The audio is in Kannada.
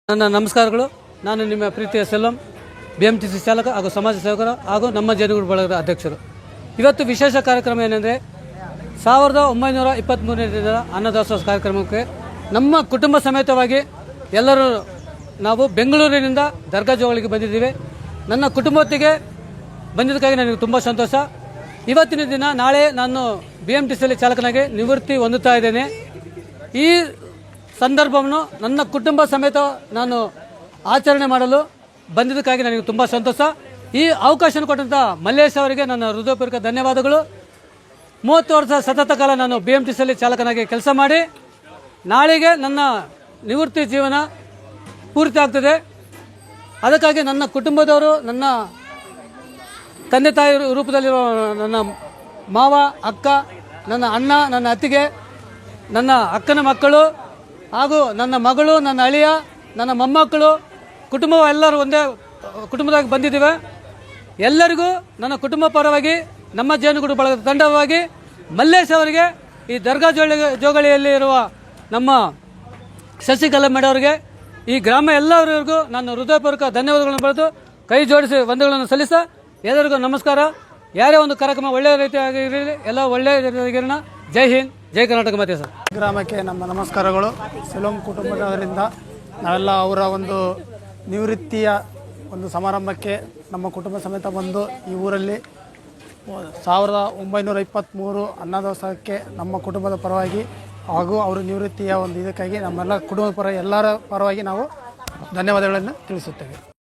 ನನ್ನ ನಮಸ್ಕಾರಗಳು. ನಾನು ನಿಮ್ಮ ಪ್ರೀತಿಯ ಸೆಲ್ವಂ, BMTC ಚಾಲಕ ಹಾಗೂ ಸಮಾಜ ಸೇವಕರು ಹಾಗೂ ನಮ್ಮ ಜೇನುಗೂಡು ಬಳಗದ ಅಧ್ಯಕ್ಷರು. ಇವತ್ತು ವಿಶೇಷ ಕಾರ್ಯಕ್ರಮ ಏನೆಂದರೆ 1923ನೇ ದಿನದ ಅನ್ನದಾಸೋಹ ಕಾರ್ಯಕ್ರಮಕ್ಕೆ ನಮ್ಮ ಕುಟುಂಬ ಸಮೇತವಾಗಿ ಎಲ್ಲರೂ ನಾವು ಬೆಂಗಳೂರಿನಿಂದ ದರ್ಗಾ ಜೋಗಳಿಗೆ ಬಂದಿದ್ದೀವಿ. ನನ್ನ ಕುಟುಂಬದೊಟ್ಟಿಗೆ ಬಂದಿದ್ದಕ್ಕಾಗಿ ನನಗೆ ತುಂಬ ಸಂತೋಷ. ಇವತ್ತಿನ ದಿನ ನಾಳೆ ನಾನು BMTCಯಲ್ಲಿ ಚಾಲಕನಾಗಿ ನಿವೃತ್ತಿ ಹೊಂದುತ್ತಾ ಇದ್ದೇನೆ. ಈ ಸಂದರ್ಭವನ್ನು ನನ್ನ ಕುಟುಂಬ ಸಮೇತ ನಾನು ಆಚರಣೆ ಮಾಡಲು ಬಂದಿದ್ದಕ್ಕಾಗಿ ನನಗೆ ತುಂಬ ಸಂತೋಷ. ಈ ಅವಕಾಶ ಕೊಟ್ಟಂಥ ಮಲ್ಲೇಶ್ ಅವರಿಗೆ ನನ್ನ ಹೃದಯಪೂರ್ವಕ ಧನ್ಯವಾದಗಳು. 30 ವರ್ಷ ಸತತ ಕಾಲ ನಾನು BMTCಯಲ್ಲಿ ಚಾಲಕನಾಗಿ ಕೆಲಸ ಮಾಡಿ ನಾಳೆಗೆ ನನ್ನ ನಿವೃತ್ತಿ ಜೀವನ ಪೂರ್ತಿ ಆಗ್ತದೆ. ಅದಕ್ಕಾಗಿ ನನ್ನ ಕುಟುಂಬದವರು, ನನ್ನ ತಂದೆ ತಾಯಿ ರೂಪದಲ್ಲಿರುವ ನನ್ನ ಮಾವ, ಅಕ್ಕ, ನನ್ನ ಅಣ್ಣ, ನನ್ನ ಅತ್ತಿಗೆ, ನನ್ನ ಅಕ್ಕನ ಮಕ್ಕಳು ಹಾಗೂ ನನ್ನ ಮಗಳು, ನನ್ನ ಅಳಿಯ, ನನ್ನ ಮೊಮ್ಮಕ್ಕಳು, ಕುಟುಂಬ ಎಲ್ಲರೂ ಒಂದೇ ಕುಟುಂಬದಾಗಿ ಬಂದಿದ್ದೇವೆ. ಎಲ್ಲರಿಗೂ ನನ್ನ ಕುಟುಂಬ ಪರವಾಗಿ, ನಮ್ಮ ಜೇನುಗೂಡು ಬಳಗದ ತಂಡವಾಗಿ ಮಲ್ಲೇಶ್ ಅವರಿಗೆ, ಈ ದರ್ಗಾ ಜೋಗಳಿಯಲ್ಲಿ ಇರುವ ನಮ್ಮ ಶಶಿಕಲಾ ಮೇಡಮ್ ಅವರಿಗೆ, ಈ ಗ್ರಾಮ ಎಲ್ಲರಿಗೂ ನಾನು ಹೃದಯಪೂರ್ವಕ ಧನ್ಯವಾದಗಳನ್ನು ಬರೆದು ಕೈ ಜೋಡಿಸಿ ವಂದನೆಗಳನ್ನು ಸಲ್ಲಿಸ ಎಲ್ಲರಿಗೂ ನಮಸ್ಕಾರ. ಯಾರೇ ಒಂದು ಕಾರ್ಯಕ್ರಮ ಒಳ್ಳೆಯ ರೀತಿಯಾಗಿರಲಿ, ಎಲ್ಲ ಒಳ್ಳೆಯ ರೀತಿಯಾಗಿರೋಣ. ಜೈ ಹಿಂದ್, ಜೈ ಕರ್ನಾಟಕ ಮಾತೆ. ಸರ್, ಗ್ರಾಮಕ್ಕೆ ನಮ್ಮ ನಮಸ್ಕಾರಗಳು. ಸೆಲ್ವಂ ಕುಟುಂಬದವರಿಂದ ನಾವೆಲ್ಲ ಅವರ ಒಂದು ನಿವೃತ್ತಿಯ ಒಂದು ಸಮಾರಂಭಕ್ಕೆ ನಮ್ಮ ಕುಟುಂಬ ಸಮೇತ ಬಂದು ಈ ಊರಲ್ಲಿ 1923 ಅನ್ನದಾಸೋಹಕ್ಕೆ ನಮ್ಮ ಕುಟುಂಬದ ಪರವಾಗಿ ಹಾಗೂ ಅವರ ನಿವೃತ್ತಿಯ ಒಂದು ಇದಕ್ಕಾಗಿ ನಮ್ಮೆಲ್ಲ ಕುಟುಂಬದ ಪರ ಎಲ್ಲರ ಪರವಾಗಿ ನಾವು ಧನ್ಯವಾದಗಳನ್ನು ತಿಳಿಸುತ್ತೇವೆ.